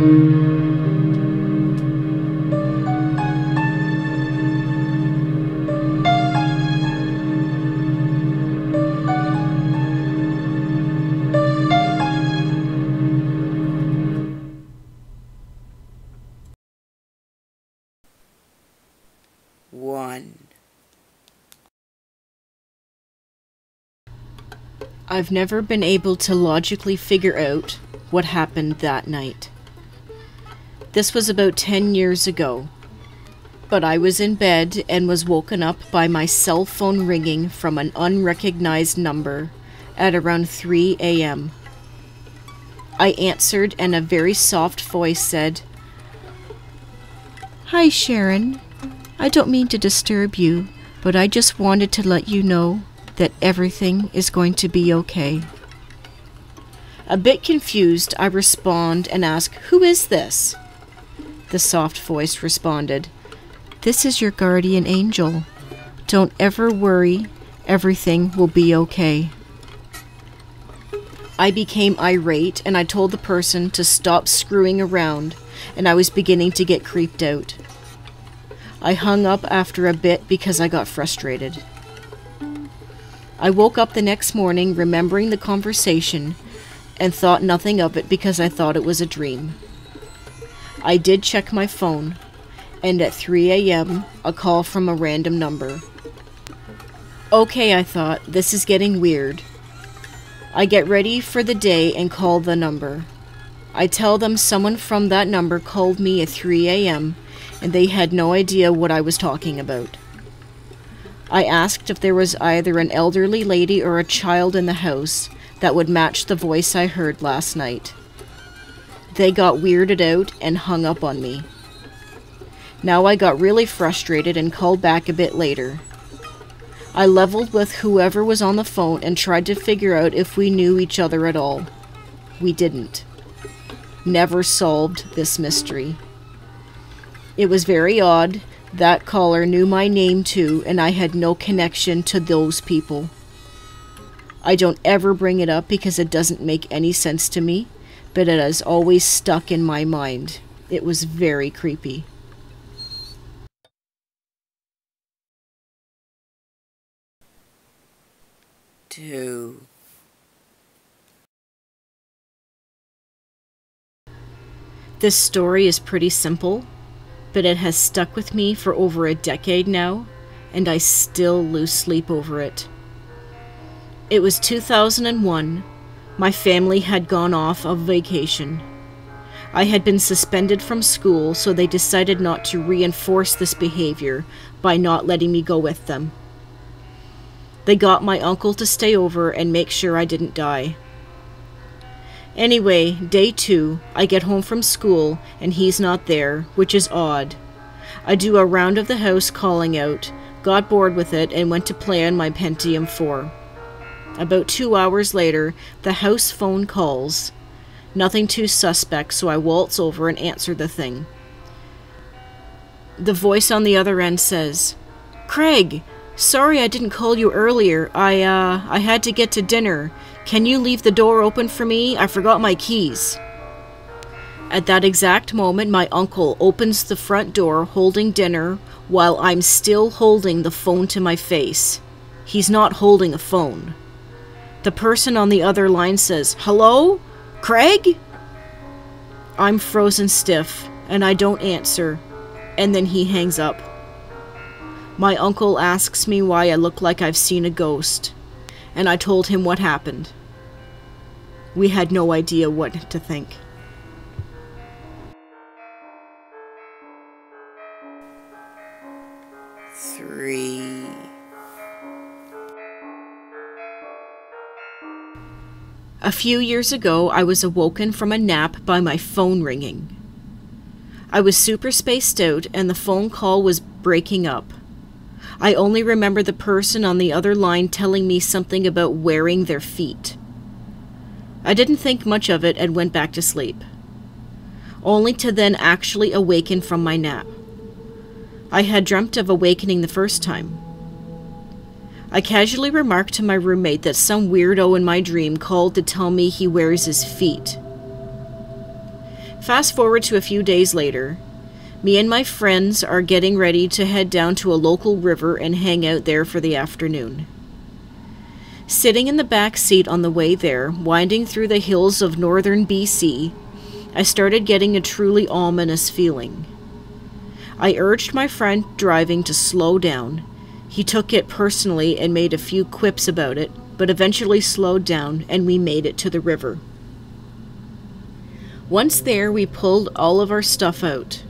One. I've never been able to logically figure out what happened that night. This was about 10 years ago, but I was in bed and was woken up by my cell phone ringing from an unrecognized number at around 3 a.m. I answered and a very soft voice said, "Hi Sharon, I don't mean to disturb you, but I just wanted to let you know that everything is going to be okay." A bit confused, I respond and ask, "Who is this?" The soft voice responded, "This is your guardian angel. Don't ever worry, everything will be okay." I became irate and I told the person to stop screwing around, and I was beginning to get creeped out. I hung up after a bit because I got frustrated. I woke up the next morning remembering the conversation and thought nothing of it because I thought it was a dream. I did check my phone, and at 3 a.m., a call from a random number. Okay, I thought, this is getting weird. I get ready for the day and call the number. I tell them someone from that number called me at 3 a.m., and they had no idea what I was talking about. I asked if there was either an elderly lady or a child in the house that would match the voice I heard last night. They got weirded out and hung up on me. Now I got really frustrated and called back a bit later. I leveled with whoever was on the phone and tried to figure out if we knew each other at all. We didn't. Never solved this mystery. It was very odd. That caller knew my name too, and I had no connection to those people. I don't ever bring it up because it doesn't make any sense to me, but it has always stuck in my mind. It was very creepy. Two. This story is pretty simple, but it has stuck with me for over a decade now, and I still lose sleep over it. It was 2001. My family had gone off of vacation. I had been suspended from school, so they decided not to reinforce this behavior by not letting me go with them. They got my uncle to stay over and make sure I didn't die. Anyway, day 2, I get home from school and he's not there, which is odd. I do a round of the house calling out, got bored with it, and went to play on my Pentium 4. About 2 hours later, the house phone calls. Nothing too suspect, so I waltz over and answer the thing. The voice on the other end says, "Craig, sorry I didn't call you earlier. I had to get to dinner. Can you leave the door open for me? I forgot my keys." At that exact moment, my uncle opens the front door holding dinner while I'm still holding the phone to my face. He's not holding a phone. The person on the other line says, "Hello? Craig?" I'm frozen stiff, and I don't answer, and then he hangs up. My uncle asks me why I look like I've seen a ghost, and I told him what happened. We had no idea what to think. Three. A few years ago, I was awoken from a nap by my phone ringing. I was super spaced out and the phone call was breaking up. I only remember the person on the other line telling me something about wearing their feet. I didn't think much of it and went back to sleep, only to then actually awaken from my nap. I had dreamt of awakening the first time. I casually remarked to my roommate that some weirdo in my dream called to tell me he wears his feet. Fast forward to a few days later. Me and my friends are getting ready to head down to a local river and hang out there for the afternoon. Sitting in the back seat on the way there, winding through the hills of northern BC, I started getting a truly ominous feeling. I urged my friend driving to slow down. He took it personally and made a few quips about it, but eventually slowed down and we made it to the river. Once there, we pulled all of our stuff out.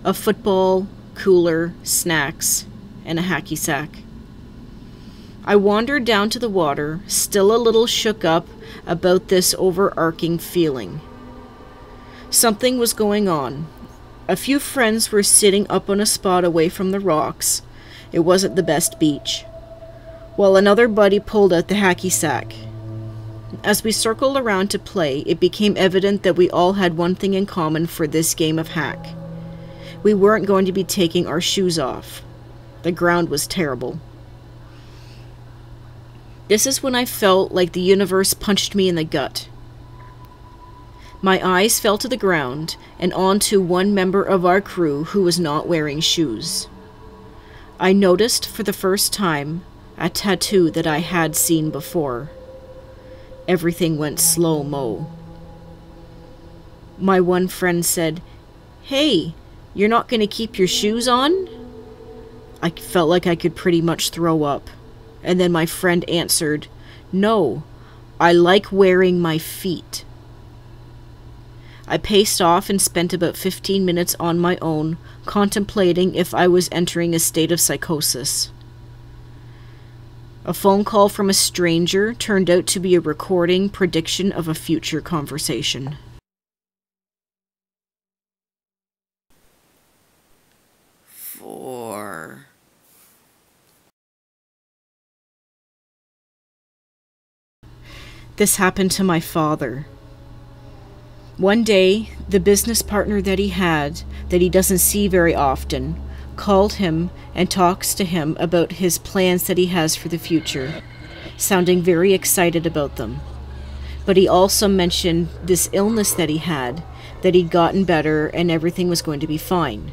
A football, cooler, snacks, and a hacky sack. I wandered down to the water, still a little shook up about this overarching feeling. Something was going on. A few friends were sitting up on a spot away from the rocks. It wasn't the best beach. While another buddy pulled out the hacky sack. As we circled around to play, it became evident that we all had one thing in common for this game of hack. We weren't going to be taking our shoes off. The ground was terrible. This is when I felt like the universe punched me in the gut. My eyes fell to the ground and onto one member of our crew who was not wearing shoes. I noticed for the first time a tattoo that I had seen before. Everything went slow-mo. My one friend said, "Hey, you're not going to keep your shoes on?" I felt like I could pretty much throw up. And then my friend answered, "No, I like wearing my feet." I paced off and spent about 15 minutes on my own, contemplating if I was entering a state of psychosis. A phone call from a stranger turned out to be a recording prediction of a future conversation. Four. This happened to my father. One day, the business partner that he had, that he doesn't see very often, called him and talks to him about his plans that he has for the future, sounding very excited about them. But he also mentioned this illness that he had, that he'd gotten better and everything was going to be fine.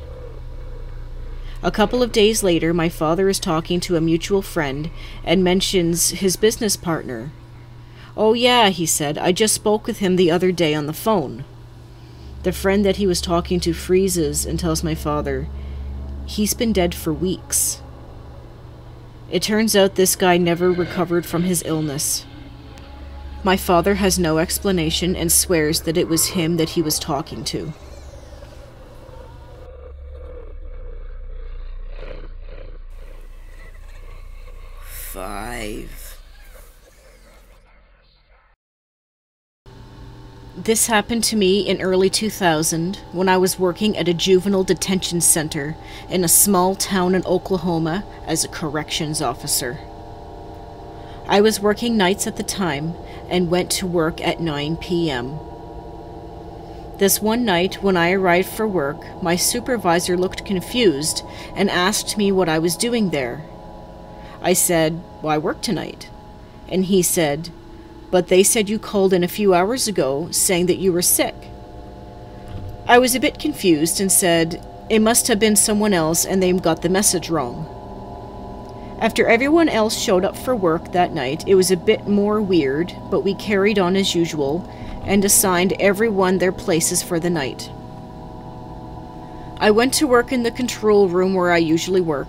A couple of days later, my father is talking to a mutual friend and mentions his business partner. "Oh yeah," he said, "I just spoke with him the other day on the phone." The friend that he was talking to freezes and tells my father, "He's been dead for weeks." It turns out this guy never recovered from his illness. My father has no explanation and swears that it was him that he was talking to. Five. This happened to me in early 2000 when I was working at a juvenile detention center in a small town in Oklahoma as a corrections officer. I was working nights at the time and went to work at 9 p.m. This one night when I arrived for work, my supervisor looked confused and asked me what I was doing there. I said, "Well, I work tonight." And he said, "But they said you called in a few hours ago saying that you were sick." I was a bit confused and said, "It must have been someone else and they got the message wrong." After everyone else showed up for work that night, it was a bit more weird, but we carried on as usual and assigned everyone their places for the night. I went to work in the control room where I usually work.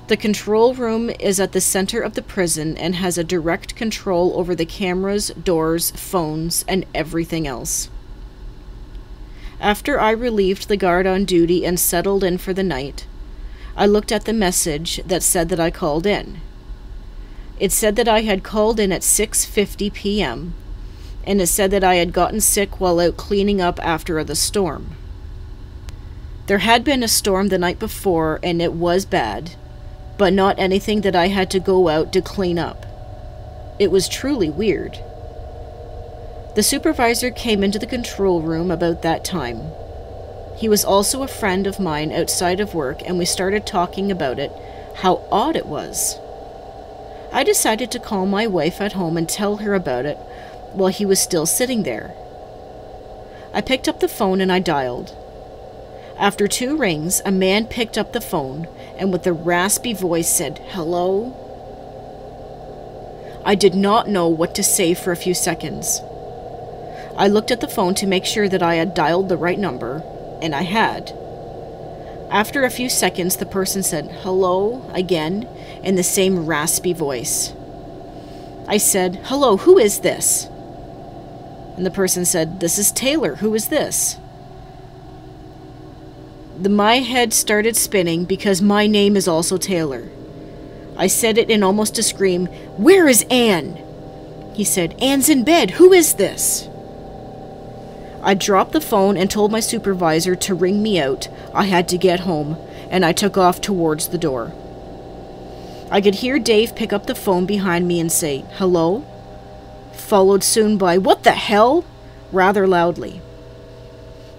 The control room is at the center of the prison and has a direct control over the cameras, doors, phones, and everything else. After I relieved the guard on duty and settled in for the night, I looked at the message that said that I called in. It said that I had called in at 6:50 p.m., and it said that I had gotten sick while out cleaning up after the storm. There had been a storm the night before, and it was bad, but not anything that I had to go out to clean up. It was truly weird. The supervisor came into the control room about that time. He was also a friend of mine outside of work, and we started talking about it, how odd it was. I decided to call my wife at home and tell her about it while he was still sitting there. I picked up the phone and I dialed. After 2 rings, a man picked up the phone and with a raspy voice said, "Hello?" I did not know what to say for a few seconds. I looked at the phone to make sure that I had dialed the right number, and I had. After a few seconds, the person said, "Hello," again, in the same raspy voice. I said, "Hello, who is this?" And the person said, "This is Taylor, who is this?" My head started spinning because my name is also Taylor. I said it in almost a scream, "Where is Anne?" He said, "Anne's in bed, who is this?" I dropped the phone and told my supervisor to ring me out. I had to get home, and I took off towards the door. I could hear Dave pick up the phone behind me and say, "Hello?" followed soon by, "What the hell?" rather loudly.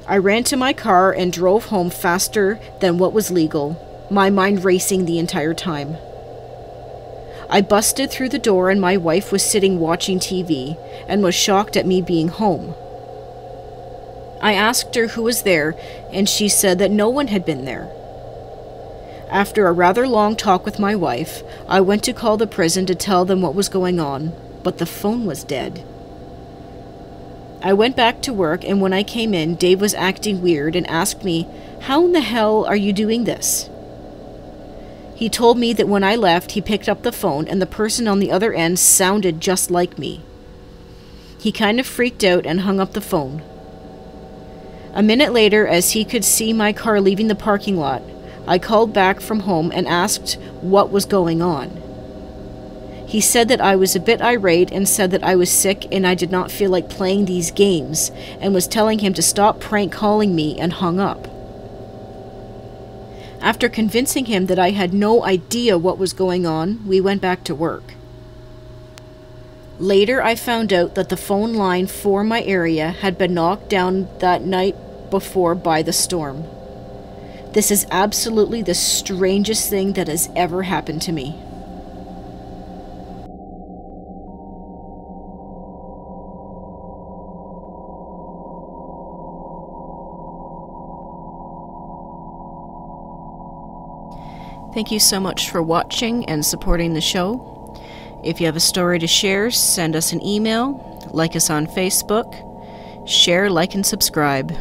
I ran to my car and drove home faster than what was legal, my mind racing the entire time. I busted through the door and my wife was sitting watching TV and was shocked at me being home. I asked her who was there, and she said that no one had been there. After a rather long talk with my wife, I went to call the prison to tell them what was going on, but the phone was dead. I went back to work, and when I came in, Dave was acting weird and asked me, "How in the hell are you doing this?" He told me that when I left, he picked up the phone and the person on the other end sounded just like me. He kind of freaked out and hung up the phone. A minute later, as he could see my car leaving the parking lot, I called back from home and asked what was going on. He said that I was a bit irate and said that I was sick and I did not feel like playing these games and was telling him to stop prank calling me and hung up. After convincing him that I had no idea what was going on, we went back to work. Later, I found out that the phone line for my area had been knocked down that night before by the storm. This is absolutely the strangest thing that has ever happened to me. Thank you so much for watching and supporting the show. If you have a story to share, send us an email, like us on Facebook, share, like, and subscribe.